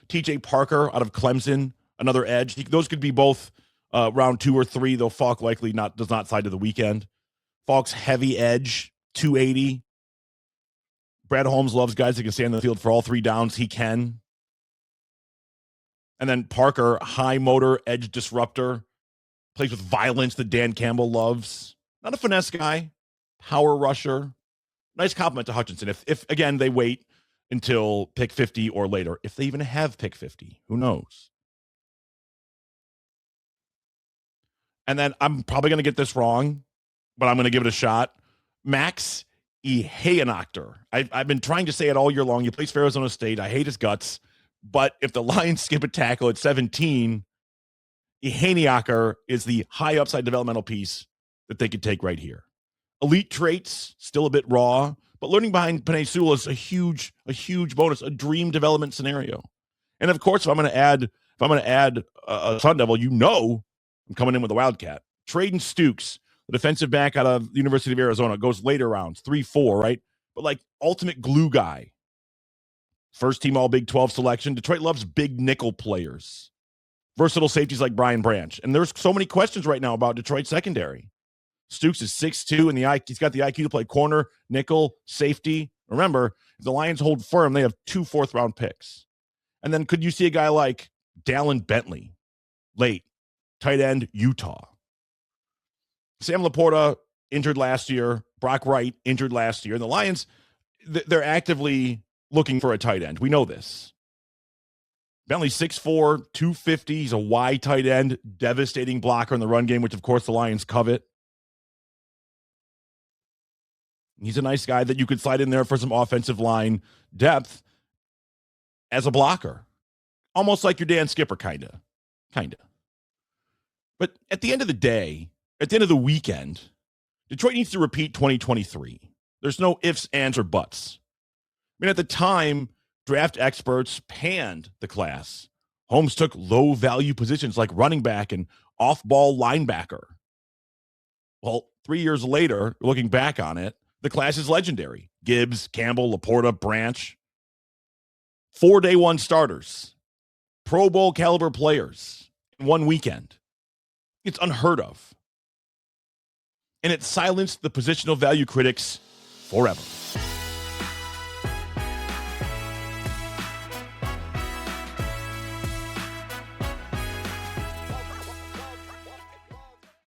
TJ Parker out of Clemson, another edge. Those could be both round 2 or 3, though Falk likely does not slide to the weekend. Falk's heavy edge, 280. Brad Holmes loves guys that can stay on the field for all 3 downs. He can. And then Parker, high motor, edge disruptor, plays with violence that Dan Campbell loves. Not a finesse guy, power rusher. Nice compliment to Hutchinson. If again, they wait until pick 50 or later. If they even have pick 50, who knows? And then I'm probably going to get this wrong, but I'm going to give it a shot. Max Ihayanachter. I've been trying to say it all year long. He plays for Arizona State. I hate his guts. But if the Lions skip a tackle at 17, Ihayanachter is the high upside developmental piece that they could take right here. Elite traits, still a bit raw, but learning behind Penei Sewell is a huge bonus, a dream development scenario. And of course, if I'm going to add a Sun Devil, I'm coming in with a Wildcat. Traden Stukes, the defensive back out of the University of Arizona, goes later rounds, 3-4, right? But like ultimate glue guy. First team All Big 12 selection. Detroit loves big nickel players. Versatile safeties like Brian Branch. And there's so many questions right now about Detroit secondary. Stukes is 6'2", and he's got the IQ to play corner, nickel, safety. Remember, if the Lions hold firm, they have 2 fourth-round picks. And then could you see a guy like Dallin Bentley, late, tight end, Utah? Sam Laporta, injured last year. Brock Wright, injured last year. And the Lions, they're actively looking for a tight end. We know this. Bentley 6'4", 250. He's a wide tight end, devastating blocker in the run game, which, of course, the Lions covet. He's a nice guy that you could slide in there for some offensive line depth as a blocker. Almost like your Dan Skipper, kind of. But at the end of the day, at the end of the weekend, Detroit needs to repeat 2023. There's no ifs, ands, or buts. I mean, at the time, draft experts panned the class. Holmes took low-value positions like running back and off-ball linebacker. Well, 3 years later, looking back on it, the class is legendary. Gibbs, Campbell, Laporta, Branch. 4 day one starters. Pro Bowl caliber players in one weekend. It's unheard of. And it silenced the positional value critics forever.